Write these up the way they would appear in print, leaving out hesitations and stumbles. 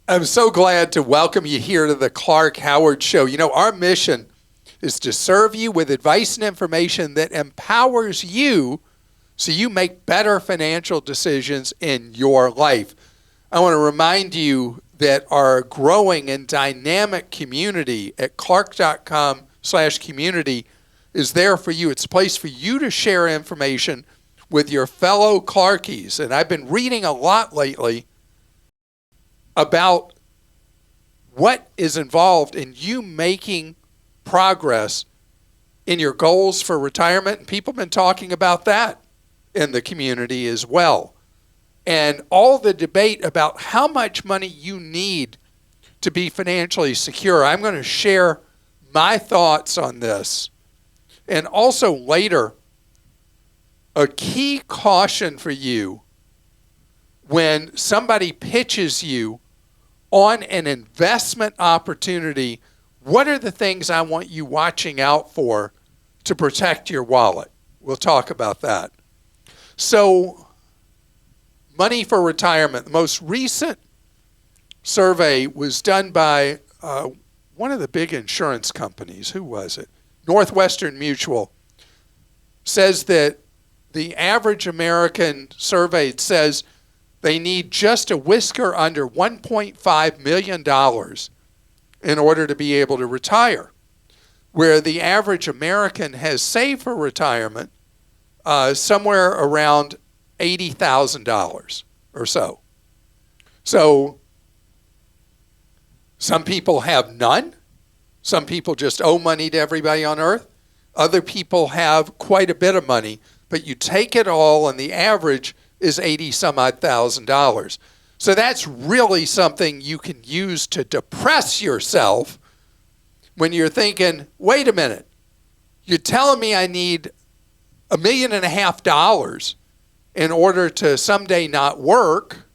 I'm so glad to welcome you here to the Clark Howard Show. You know, our mission is to serve you with advice and information that empowers you so you make better financial decisions in your life. I want to remind you that our growing and dynamic community at clark.com/community is there for you. It's a place for you to share information with your fellow Clarkies. And I've been reading a lot lately about what is involved in you making progress in your goals for retirement. And people have been talking about that in the community as well. And all the debate about how much money you need to be financially secure. I'm going to share my thoughts on this. And also later, a key caution for you when somebody pitches you on an investment opportunity. What are the things I want you watching out for to protect your wallet? We'll talk about that. So, money for retirement. The most recent survey was done by one of the big insurance companies. Who was it? Northwestern Mutual. Says that the average American surveyed says they need just a whisker under $1.5 million in order to be able to retire, where the average American has saved for retirement somewhere around $80,000 or so. So some people have none. Some people just owe money to everybody on earth. Other people have quite a bit of money, but you take it all and the average is $80,000. So that's really something you can use to depress yourself when you're thinking, wait a minute, you're telling me I need $1.5 million in order to someday not work.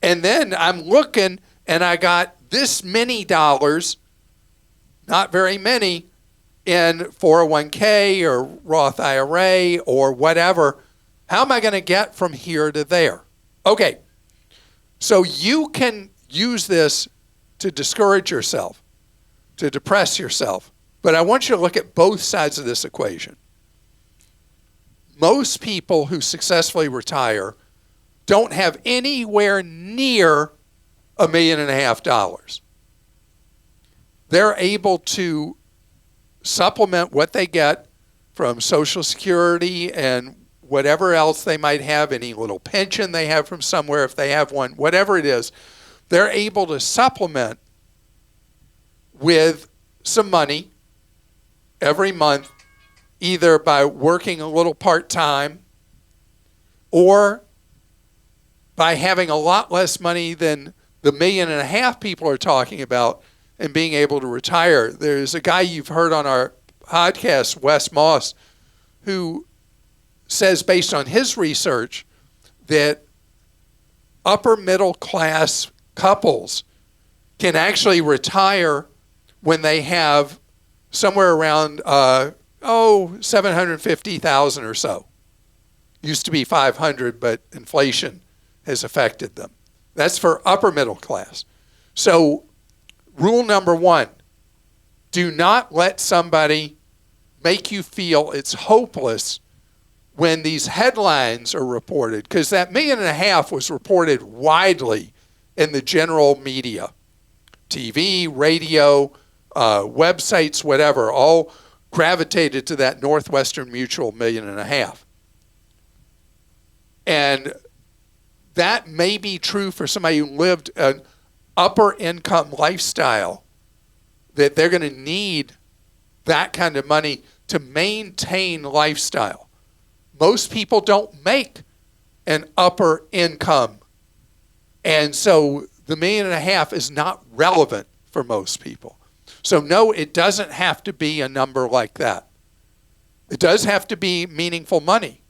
And then I'm looking and I got this many dollars, not very many, in 401k or Roth IRA or whatever. How am I going to get from here to there? Okay, so you can use this to discourage yourself, to depress yourself. But I want you to look at both sides of this equation. Most people who successfully retire don't have anywhere near $1.5 million. They're able to supplement what they get from Social Security and whatever else they might have, any little pension they have from somewhere, if they have one, whatever it is, they're able to supplement with some money every month, either by working a little part-time or by having a lot less money than the $1.5 million people are talking about and being able to retire. There's a guy you've heard on our podcast, Wes Moss, who says, based on his research, that upper middle class couples can actually retire when they have somewhere around $750,000 or so. Used to be 500, but inflation has affected them. That's for upper middle class. So rule number one, do not let somebody make you feel it's hopeless when these headlines are reported, because that $1.5 million was reported widely in the general media, TV, radio, websites, whatever, all gravitated to that Northwestern Mutual $1.5 million. And that may be true for somebody who lived an upper income lifestyle, that they're going to need that kind of money to maintain lifestyle. Most people don't make an upper income. And so the $1.5 million is not relevant for most people. So no, it doesn't have to be a number like that. It does have to be meaningful money.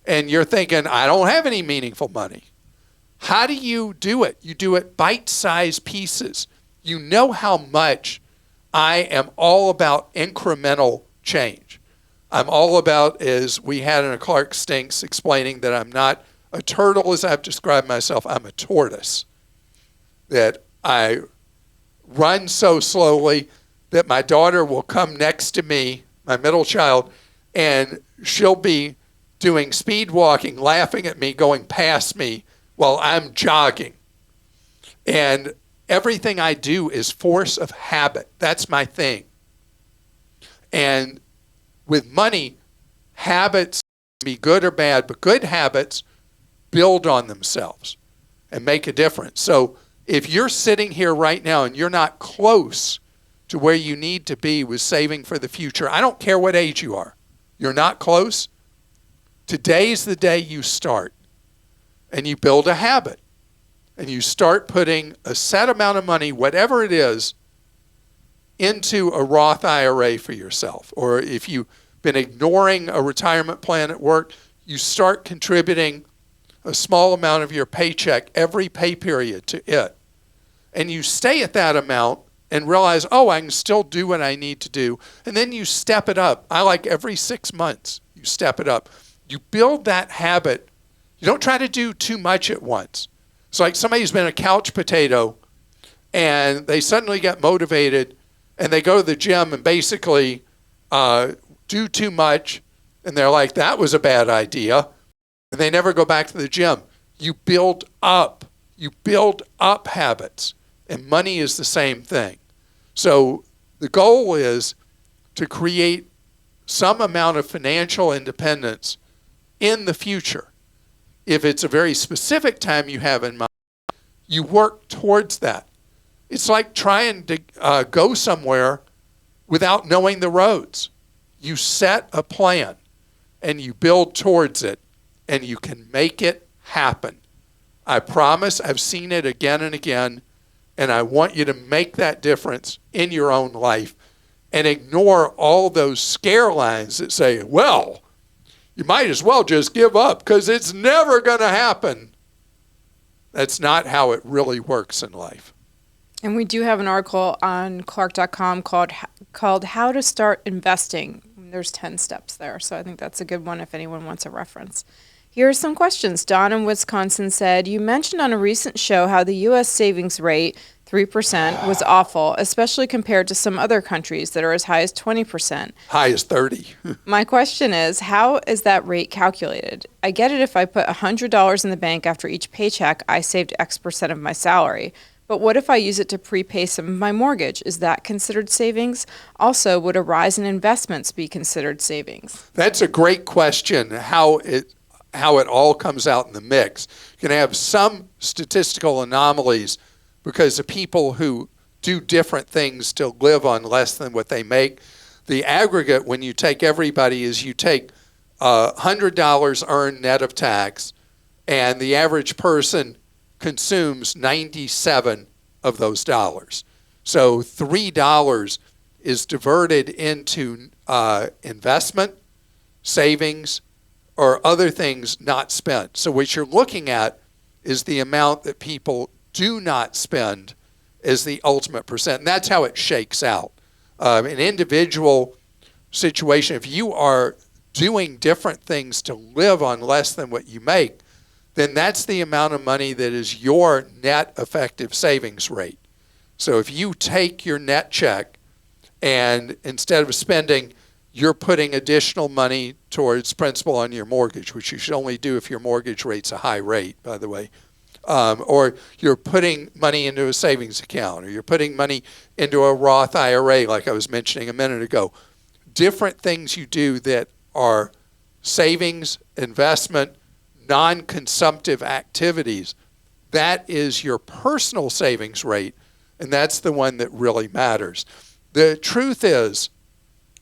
And you're thinking, I don't have any meaningful money. How do you do it? You do it bite-sized pieces. You know how much I am all about incremental change. I'm all about, as we had in a Clark Stinks, explaining that I'm not a turtle as I've described myself, I'm a tortoise. that I run so slowly that my daughter will come next to me, my middle child, and she'll be doing speed walking, laughing at me, going past me while I'm jogging. And everything I do is force of habit. That's my thing. And with money, habits can be good or bad, but good habits build on themselves and make a difference. So if you're sitting here right now and you're not close to where you need to be with saving for the future, I don't care what age you are, you're not close, today's the day you start. And you build a habit. And you start putting a set amount of money, whatever it is, into a Roth IRA for yourself. Or if you've been ignoring a retirement plan at work, you start contributing a small amount of your paycheck every pay period to it. And you stay at that amount and realize, oh, I can still do what I need to do. And then you step it up. I like every 6 months, you step it up. You build that habit. You don't try to do too much at once. It's like somebody who's been a couch potato and they suddenly get motivated and they go to the gym and basically do too much and they're like, that was a bad idea. And they never go back to the gym. You build up habits, and money is the same thing. So the goal is to create some amount of financial independence in the future. If it's a very specific time you have in mind, you work towards that. It's like trying to go somewhere without knowing the roads. You set a plan and you build towards it and you can make it happen. I promise, I've seen it again and again, and I want you to make that difference in your own life and ignore all those scare lines that say, well, you might as well just give up because it's never going to happen. That's not how it really works in life. And we do have an article on Clark.com called How to Start Investing. There's 10 steps there, so I think that's a good one if anyone wants a reference. Here are some questions. Don in Wisconsin said, you mentioned on a recent show how the U.S. savings rate, 3%, was awful, especially compared to some other countries that are as high as 20%. High as 30. My question is, how is that rate calculated? I get it if I put $100 in the bank after each paycheck, I saved X% of my salary. But what if I use it to prepay some of my mortgage? Is that considered savings? Also, would a rise in investments be considered savings? That's a great question, how it all comes out in the mix. You can have some statistical anomalies because the people who do different things to live on less than what they make. The aggregate, when you take everybody, is you take $100 earned net of tax, and the average person consumes 97 of those dollars. So $3 is diverted into investment, savings, or other things not spent. So what you're looking at is the amount that people do not spend as the ultimate percent. And that's how it shakes out. An individual situation, if you are doing different things to live on less than what you make, then that's the amount of money that is your net effective savings rate. So if you take your net check and instead of spending, you're putting additional money towards principal on your mortgage, which you should only do if your mortgage rate's a high rate, by the way. Or you're putting money into a savings account, or you're putting money into a Roth IRA, like I was mentioning a minute ago. Different things you do that are savings, investment, non-consumptive activities, that is your personal savings rate, and that's the one that really matters. The truth is,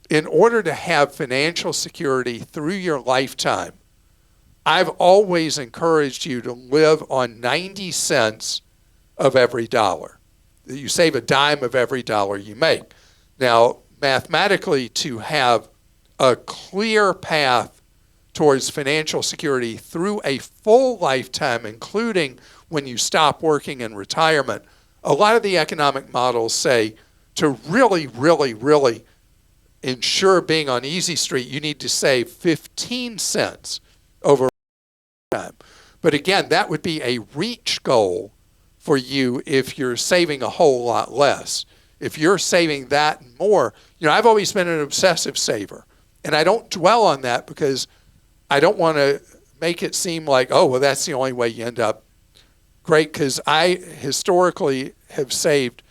in order to have financial security through your lifetime, I've always encouraged you to live on 90 cents of every dollar. You save a dime of every dollar you make. Now, mathematically, to have a clear path towards financial security through a full lifetime, including when you stop working in retirement, a lot of the economic models say to really, really, really ensure being on easy street, you need to save 15 cents over time. But again, that would be a reach goal for you if you're saving a whole lot less. If you're saving that and more, I've always been an obsessive saver. And I don't dwell on that because I don't want to make it seem like, oh, well, that's the only way you end up great, because I historically have saved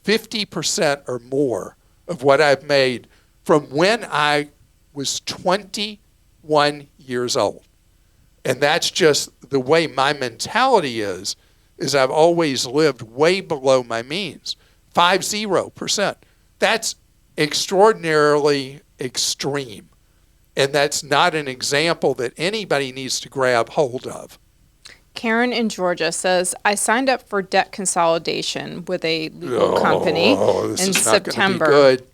50% or more of what I've made from when I was 21 years old. And that's just the way my mentality is I've always lived way below my means, 50%. That's extraordinarily extreme. And that's not an example that anybody needs to grab hold of. Karen in Georgia says, I signed up for debt consolidation with a legal company in September. Good.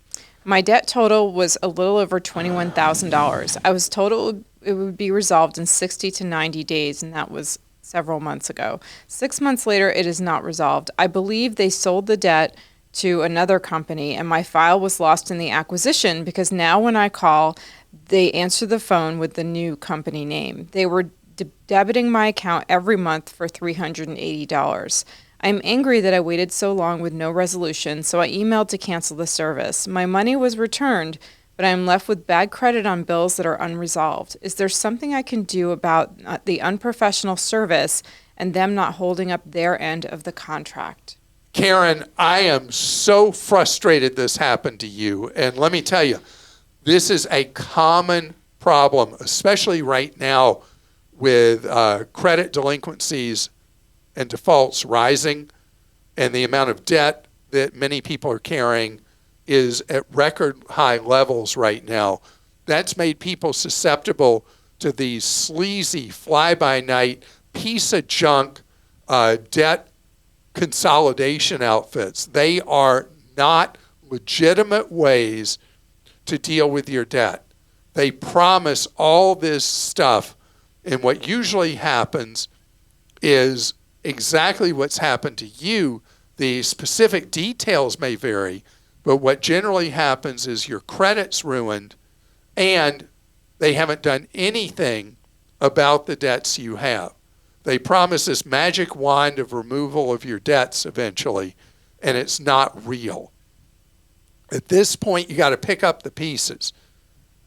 My debt total was a little over $21,000. I was told it would be resolved in 60 to 90 days, and that was several months ago. 6 months later, it is not resolved. I believe they sold the debt to another company, and my file was lost in the acquisition because now when I call, they answer the phone with the new company name. They were debiting my account every month for $380. I'm angry that I waited so long with no resolution, so I emailed to cancel the service. My money was returned, but I am left with bad credit on bills that are unresolved. Is there something I can do about the unprofessional service and them not holding up their end of the contract? Karen, I am so frustrated this happened to you. And let me tell you, this is a common problem, especially right now with credit delinquencies and defaults rising, and the amount of debt that many people are carrying is at record high levels right now. That's made people susceptible to these sleazy, fly-by-night, piece of junk debt consolidation outfits. They are not legitimate ways to deal with your debt. They promise all this stuff, and what usually happens is exactly what's happened to you. The specific details may vary, but what generally happens is your credit's ruined and they haven't done anything about the debts you have. They promise this magic wand of removal of your debts eventually, and it's not real. At this point, you got to pick up the pieces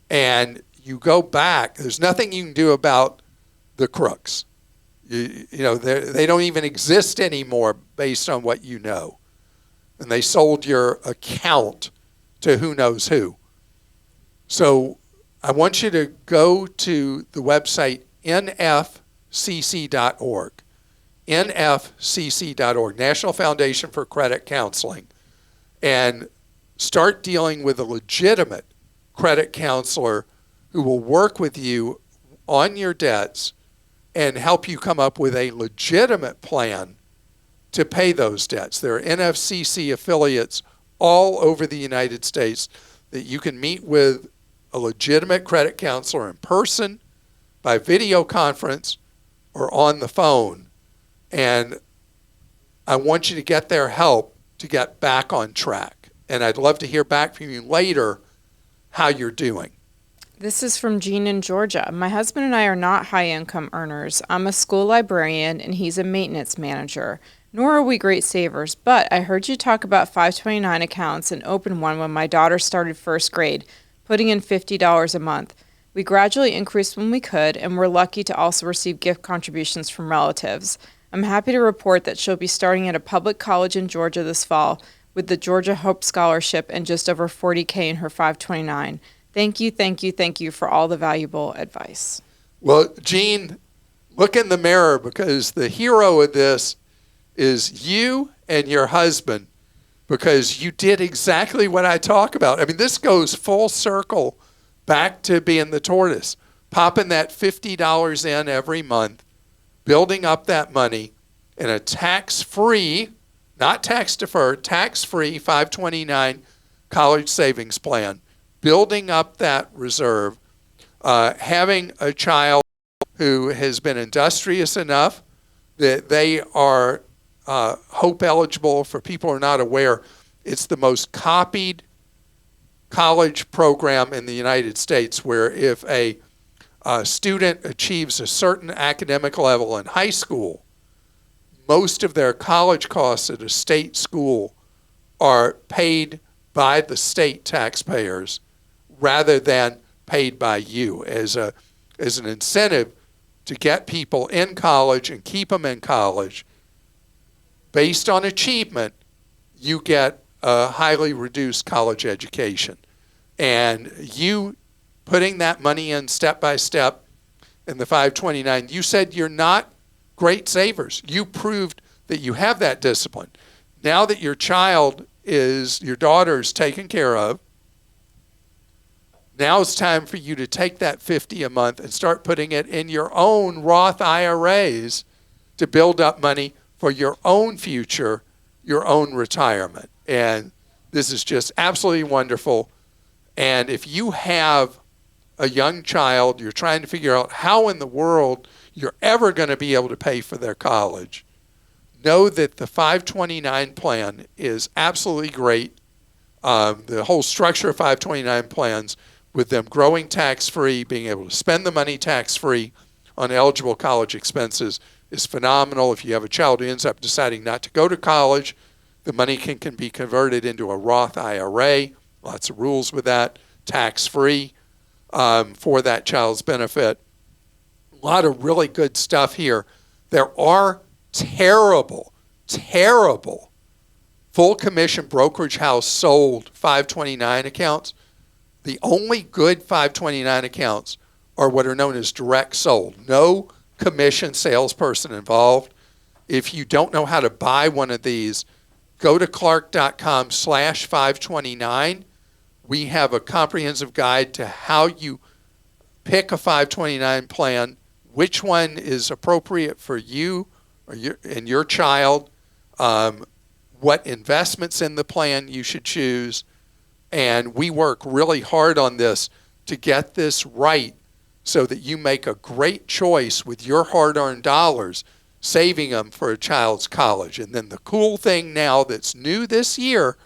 and you go back. There's nothing you can do about the crooks. They don't even exist anymore based on what you know. And they sold your account to who knows who. So I want you to go to the website nfcc.org, nfcc.org, National Foundation for Credit Counseling, and start dealing with a legitimate credit counselor who will work with you on your debts and help you come up with a legitimate plan to pay those debts. There are NFCC affiliates all over the United States that you can meet with a legitimate credit counselor in person, by video conference, or on the phone. And I want you to get their help to get back on track. And I'd love to hear back from you later how you're doing. This is from Jean in Georgia. My husband and I are not high-income earners. I'm a school librarian, and he's a maintenance manager. Nor are we great savers, but I heard you talk about 529 accounts and opened one when my daughter started first grade, putting in $50 a month. We gradually increased when we could, and we're lucky to also receive gift contributions from relatives. I'm happy to report that she'll be starting at a public college in Georgia this fall with the Georgia Hope Scholarship and just over $40K in her 529. Thank you, thank you, thank you for all the valuable advice. Well, Jean, look in the mirror, because the hero of this is you and your husband, because you did exactly what I talk about. I mean, this goes full circle back to being the tortoise, popping that $50 in every month, building up that money in a tax-free, not tax-deferred, tax-free 529 college savings plan, building up that reserve, having a child who has been industrious enough that they are Hope eligible. For people who are not aware, it's the most copied college program in the United States, where if a student achieves a certain academic level in high school, most of their college costs at a state school are paid by the state taxpayers rather than paid by you as an incentive to get people in college and keep them in college. Based on achievement, you get a highly reduced college education. And you putting that money in step by step in the 529, you said you're not great savers. You proved that you have that discipline. Now that your daughter's taken care of, now it's time for you to take that $50 a month and start putting it in your own Roth IRAs to build up money for your own future, your own retirement. And this is just absolutely wonderful. And if you have a young child, you're trying to figure out how in the world you're ever going to be able to pay for their college, know that the 529 plan is absolutely great. The whole structure of 529 plans, with them growing tax-free, being able to spend the money tax-free on eligible college expenses, is phenomenal. If you have a child who ends up deciding not to go to college, the money can be converted into a Roth IRA. Lots of rules with that, tax-free for that child's benefit. A lot of really good stuff here. There are terrible full commission brokerage house sold 529 accounts. The only good 529 accounts are what are known as direct sold. No commission salesperson involved. If you don't know how to buy one of these, go to clark.com/529. We have a comprehensive guide to how you pick a 529 plan, which one is appropriate for you or your child, what investments in the plan you should choose. And we work really hard on this to get this right so that you make a great choice with your hard-earned dollars, saving them for a child's college. And then the cool thing now that's new this year,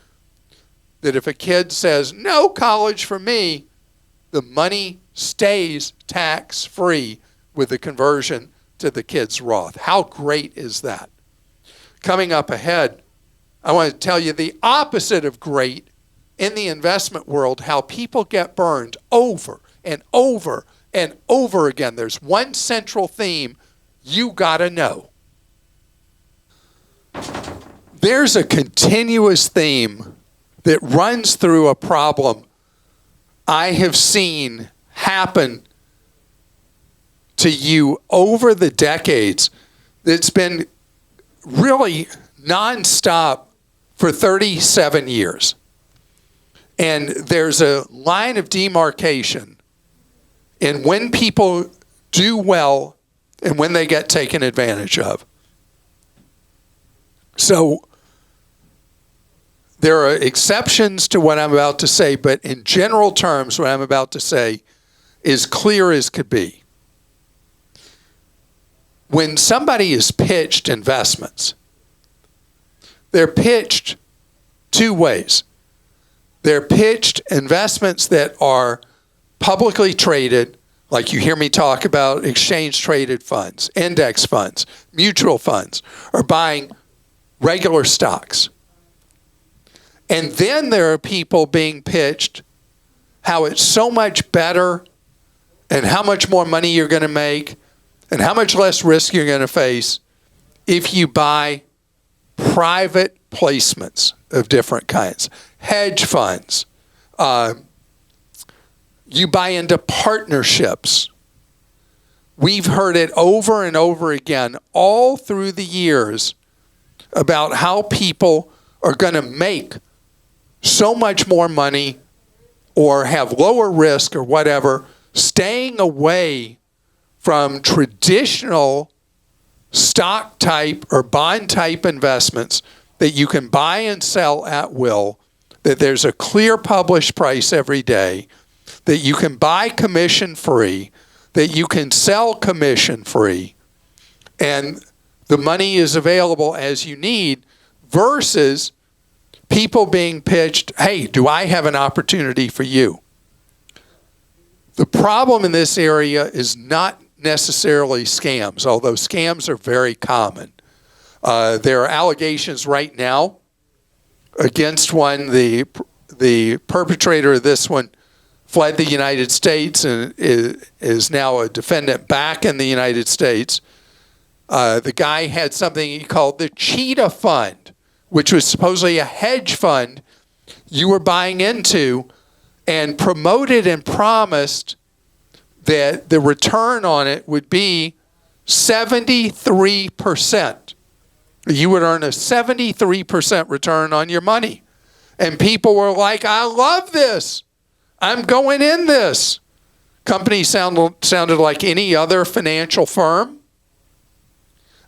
that if a kid says, no college for me, the money stays tax-free with the conversion to the kid's Roth. How great is that? Coming up ahead, I want to tell you the opposite of great in the investment world, how people get burned over and over and over again. There's one central theme you got to know. There's a continuous theme that runs through a problem I have seen happen to you over the decades that's been really nonstop for 37 years. And there's a line of demarcation in when people do well and when they get taken advantage of. So there are exceptions to what I'm about to say, but in general terms, what I'm about to say is clear as could be. When somebody is pitched investments, they're pitched two ways. They're pitched investments that are publicly traded, like you hear me talk about exchange-traded funds, index funds, mutual funds, or buying regular stocks. And then there are people being pitched how it's so much better and how much more money you're going to make and how much less risk you're going to face if you buy private placements of different kinds, hedge funds. You buy into partnerships. We've heard it over and over again all through the years about how people are going to make so much more money or have lower risk or whatever, staying away from traditional stock type or bond type investments that you can buy and sell at will, that there's a clear published price every day, that you can buy commission free, that you can sell commission free, and the money is available as you need, versus people being pitched, hey, do I have an opportunity for you? The problem in this area is not necessarily scams, although scams are very common. There are allegations right now against one. The perpetrator of this one fled the United States and is now a defendant back in the United States. The guy had something he called the Cheetah Fund, which was supposedly a hedge fund you were buying into, and promoted and promised that the return on it would be 73%. You would earn a 73% return on your money. And people were like, I love this. I'm going in this. Company sounded like any other financial firm.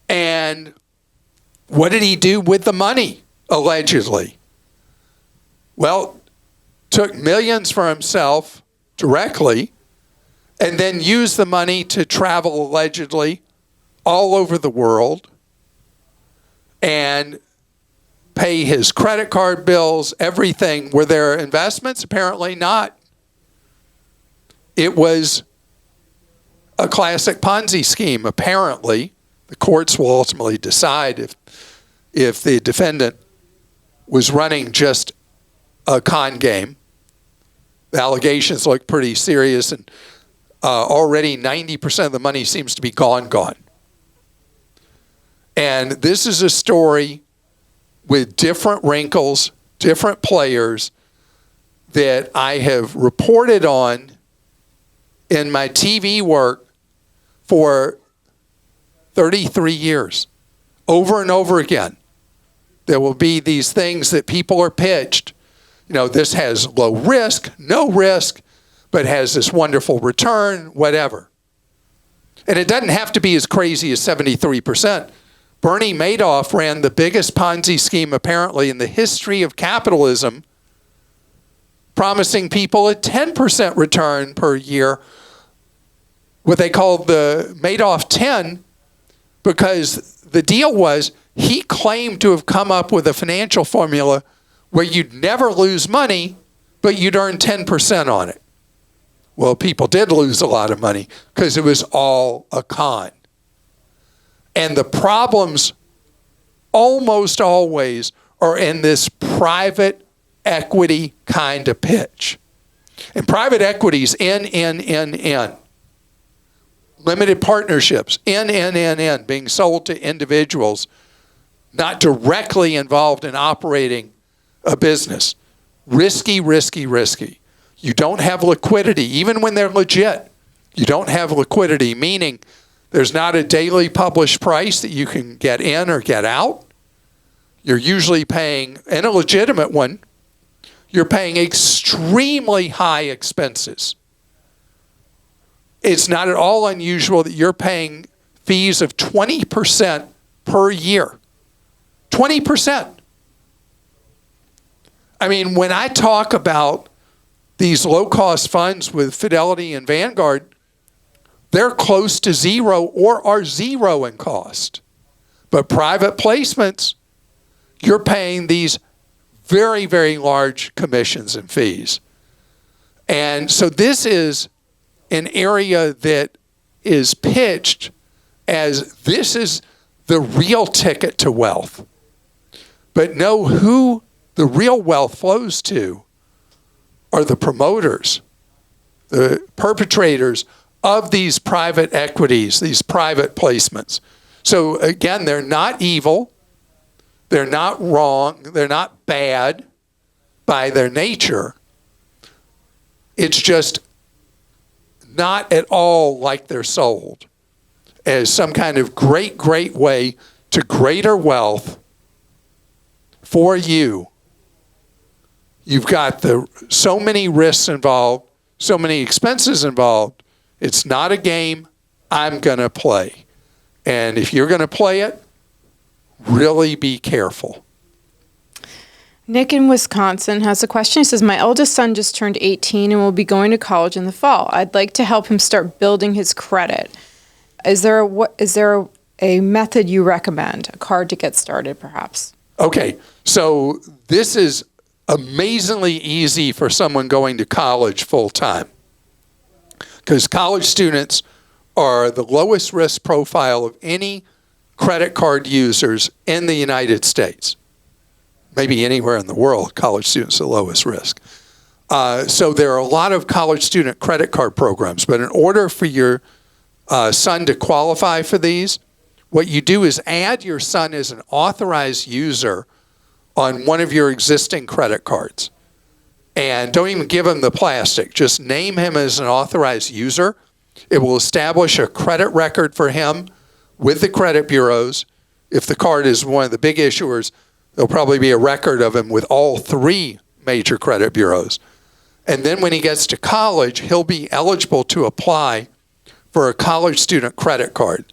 And what did he do with the money, allegedly? Well, took millions for himself directly, and then used the money to travel allegedly all over the world and pay his credit card bills, everything. Were there investments? Apparently not. It was a classic Ponzi scheme, apparently. The courts will ultimately decide if the defendant was running just a con game. The allegations look pretty serious, and already 90% of the money seems to be gone. And this is a story with different wrinkles, different players that I have reported on in my TV work for 33 years, over and over again. There will be these things that people are pitched. You know, this has low risk, no risk, but has this wonderful return, whatever. And it doesn't have to be as crazy as 73%. Bernie Madoff ran the biggest Ponzi scheme apparently in the history of capitalism, promising people a 10% return per year, what they called the Madoff 10, because the deal was he claimed to have come up with a financial formula where you'd never lose money, but you'd earn 10% on it. Well, people did lose a lot of money because it was all a con. And the problems almost always are in this private equity kind of pitch. And private equities, N. Limited partnerships, N, being sold to individuals not directly involved in operating a business. Risky. You don't have liquidity, even when they're legit. You don't have liquidity, meaning there's not a daily published price that you can get in or get out. You're usually paying, in a legitimate one, you're paying extremely high expenses. It's not at all unusual that you're paying fees of 20% per year. 20%. I mean, when I talk about these low-cost funds with Fidelity and Vanguard, they're close to zero or are zero in cost. But private placements, you're paying these very, very large commissions and fees. And so this is an area that is pitched as this is the real ticket to wealth. But know who the real wealth flows to are the promoters, the perpetrators of these private equities, these private placements. So again, they're not evil, they're not wrong, they're not bad by their nature. It's just not at all like they're sold as some kind of great way to greater wealth for you. You've got so many risks involved, so many expenses involved. It's not a game I'm going to play. And if you're going to play it, really be careful. Nick in Wisconsin has a question. He says, my eldest son just turned 18 and will be going to college in the fall. I'd like to help him start building his credit. Is there a method you recommend, a card to get started perhaps? Okay, so this is amazingly easy for someone going to college full time, because college students are the lowest risk profile of any credit card users in the United States. Maybe anywhere in the world, college students are the lowest risk. So there are a lot of college student credit card programs, but in order for your son to qualify for these, what you do is add your son as an authorized user on one of your existing credit cards. And don't even give him the plastic. Just name him as an authorized user. It will establish a credit record for him with the credit bureaus. If the card is one of the big issuers, there'll probably be a record of him with all 3 major credit bureaus. And then when he gets to college, he'll be eligible to apply for a college student credit card.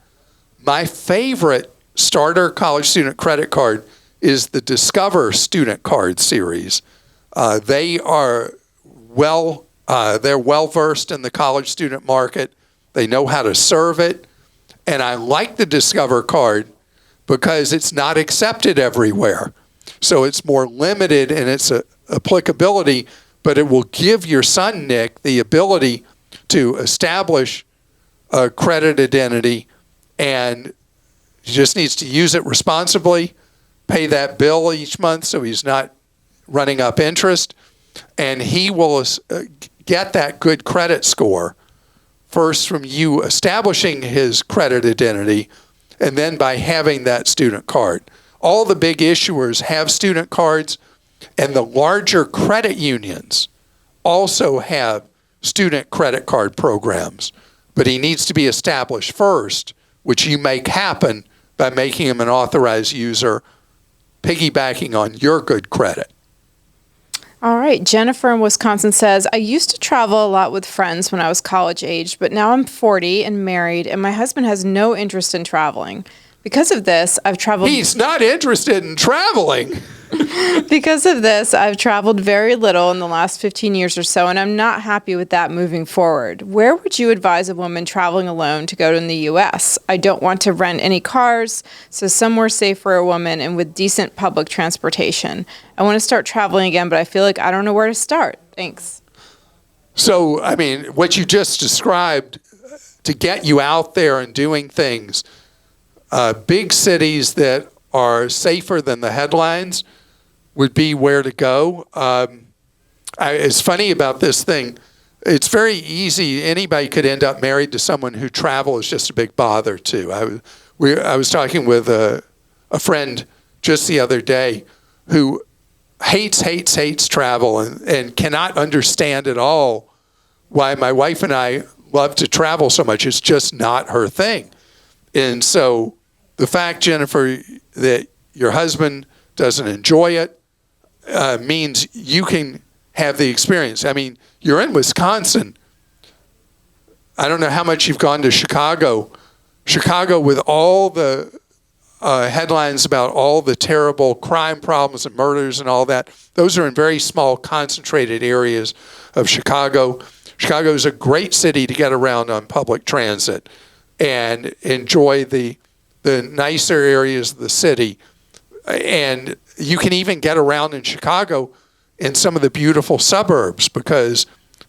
My favorite starter college student credit card is the Discover Student Card series. They're well versed in the college student market. They know how to serve it. And I like the Discover card because it's not accepted everywhere. So it's more limited in its applicability, but it will give your son, Nick, the ability to establish a credit identity, and he just needs to use it responsibly, pay that bill each month so he's not running up interest, and he will get that good credit score first from you establishing his credit identity and then by having that student card. All the big issuers have student cards, and the larger credit unions also have student credit card programs. But he needs to be established first, which you make happen by making him an authorized user, piggybacking on your good credit. All right. Jennifer in Wisconsin says, I used to travel a lot with friends when I was college aged, but now I'm 40 and married, and my husband has no interest in traveling. Because of this, I've traveled... He's not interested in traveling. Because of this, I've traveled very little in the last 15 years or so, and I'm not happy with that moving forward. Where would you advise a woman traveling alone to go to in the U.S.? I don't want to rent any cars, so somewhere safe for a woman and with decent public transportation. I want to start traveling again, but I feel like I don't know where to start. Thanks. So, I mean, what you just described, to get you out there and doing things, big cities that are safer than the headlines would be where to go. It's funny about this thing. It's very easy. Anybody could end up married to someone who travel is just a big bother to. I was talking with a friend just the other day who hates travel and cannot understand at all why my wife and I love to travel so much. It's just not her thing. And so the fact, Jennifer, that your husband doesn't enjoy it means you can have the experience. I mean, you're in Wisconsin. I don't know how much you've gone to Chicago. Chicago, with all the headlines about all the terrible crime problems and murders and all that, those are in very small, concentrated areas of Chicago. Chicago is a great city to get around on public transit and enjoy the nicer areas of the city. And you can even get around in Chicago in some of the beautiful suburbs because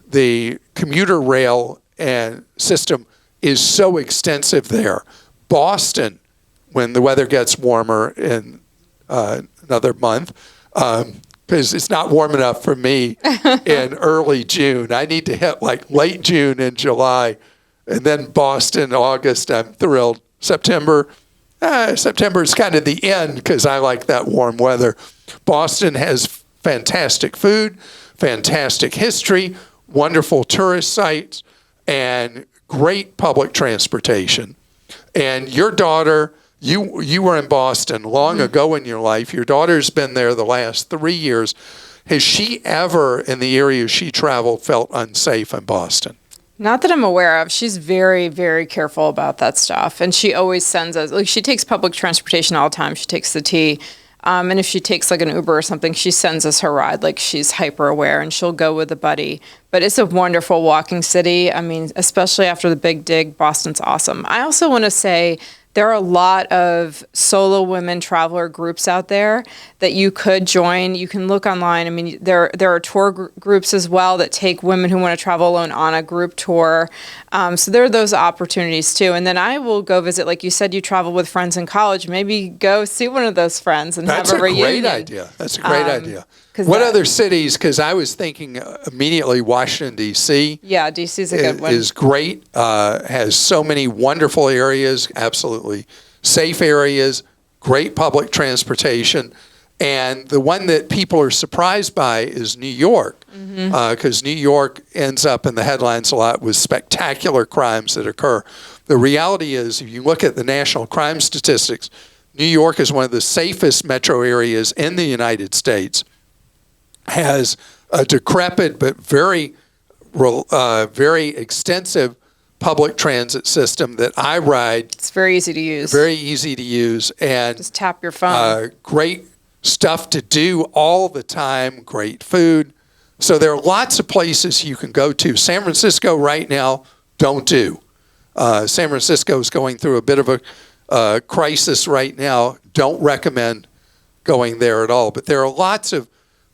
the commuter rail and system is so extensive there. Boston, when the weather gets warmer in another month, because it's not warm enough for me in early June. I need to hit like late June and July. And then Boston, August, I'm thrilled. September is kind of the end because I like that warm weather. Boston has fantastic food, fantastic history, wonderful tourist sites, and great public transportation. And your daughter, you were in Boston long ago in your life. Your daughter's been there the last 3 years. Has she ever, in the area she traveled, felt unsafe in Boston? Not that I'm aware of. She's very, very careful about that stuff. And she always sends us, like, she takes public transportation all the time. She takes the T. And if she takes like an Uber or something, she sends us her ride. Like, she's hyper aware and she'll go with a buddy. But it's a wonderful walking city. I mean, especially after the Big Dig, Boston's awesome. I also want to say there are a lot of solo women traveler groups out there that you could join. You can look online. I mean, there are tour groups as well that take women who want to travel alone on a group tour. So there are those opportunities too. And then I will go visit, like you said, you travel with friends in college. Maybe go see one of those friends and have a reunion. That's a great idea. What other cities? Because I was thinking immediately Washington, D.C. Yeah, D.C. is a good one. Is great. Has so many wonderful areas, absolutely safe areas, great public transportation. And the one that people are surprised by is New York, because New York ends up in the headlines a lot with spectacular crimes that occur. The reality is, if you look at the national crime statistics, New York is one of the safest metro areas in the United States. Has a decrepit but very extensive public transit system that I ride. It's very easy to use. Very easy to use. And just tap your phone. Great stuff to do all the time, great food. So there are lots of places you can go to. San Francisco right now, don't do. San Francisco is going through a bit of a crisis right now. Don't recommend going there at all. But there are lots of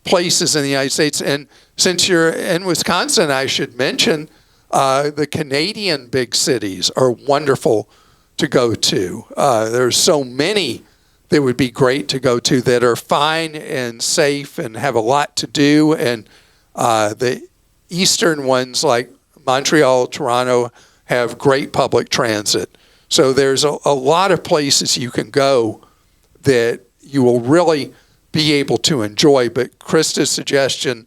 places in the United States. And since you're in Wisconsin, I should mention the Canadian big cities are wonderful to go to. There's so many that would be great to go to that are fine and safe and have a lot to do. And the eastern ones like Montreal, Toronto have great public transit. So there's a lot of places you can go that you will really be able to enjoy. But Christa's suggestion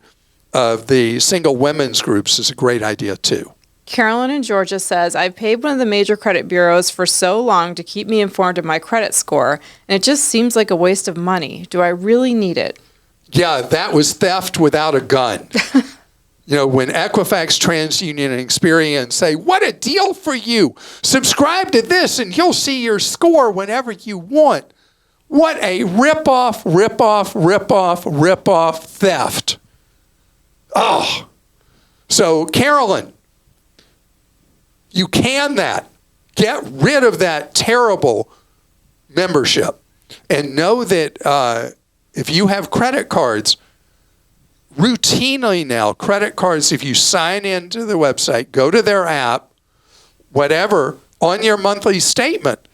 of the single women's groups is a great idea too. Carolyn in Georgia says, I've paid one of the major credit bureaus for so long to keep me informed of my credit score, and it just seems like a waste of money. Do I really need it? Yeah, that was theft without a gun. You know, when Equifax, TransUnion, and Experian say, what a deal for you. Subscribe to this and you'll see your score whenever you want. What a rip-off theft. Oh. So, Carolyn, you can that. Get rid of that terrible membership. And know that if you have credit cards, routinely now, credit cards, if you sign into the website, go to their app, whatever, on your monthly statement,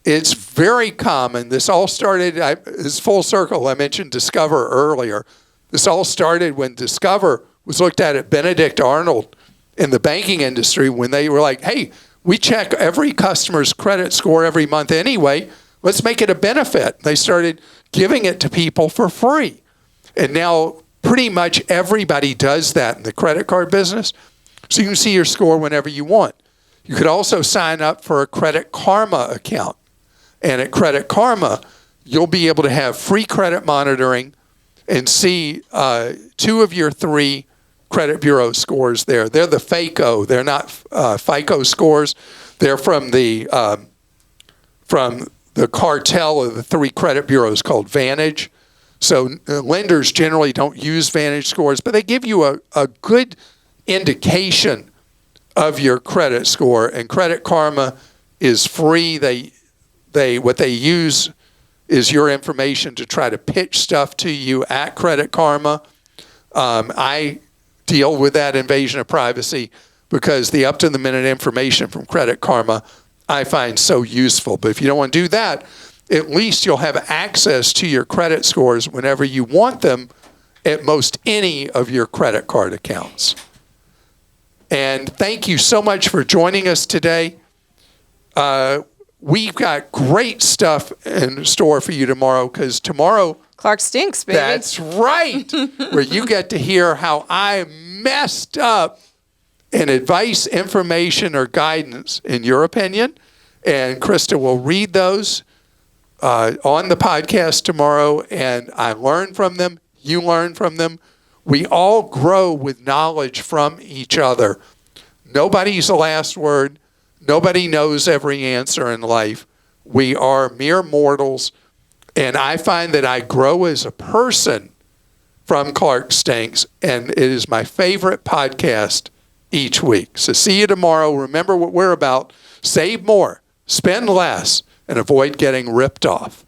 it's very common. This all started, it's full circle. I mentioned Discover earlier. This all started when Discover was looked at Benedict Arnold in the banking industry when they were like, hey, we check every customer's credit score every month anyway. Let's make it a benefit. They started giving it to people for free. And now pretty much everybody does that in the credit card business. So you can see your score whenever you want. You could also sign up for a Credit Karma account. And at Credit Karma, you'll be able to have free credit monitoring and see 2 of your 3 credit bureau scores there. They're the FACO. They're not FICO scores. They're from the cartel of the 3 credit bureaus called Vantage. So lenders generally don't use Vantage scores, but they give you a good indication of your credit score. And Credit Karma is free. What they use is your information to try to pitch stuff to you at Credit Karma. I deal with that invasion of privacy because the up-to-the-minute information from Credit Karma I find so useful. But if you don't want to do that, at least you'll have access to your credit scores whenever you want them at most any of your credit card accounts. And thank you so much for joining us today. We've got great stuff in store for you tomorrow because tomorrow... Clark Stinks, baby. That's right. Where you get to hear how I messed up in advice, information, or guidance, in your opinion. And Christa will read those on the podcast tomorrow, and I learn from them. You learn from them. We all grow with knowledge from each other. Nobody's the last word. Nobody knows every answer in life. We are mere mortals, and I find that I grow as a person from Clark Stinks, and it is my favorite podcast each week. So see you tomorrow. Remember what we're about. Save more. Spend less and avoid getting ripped off.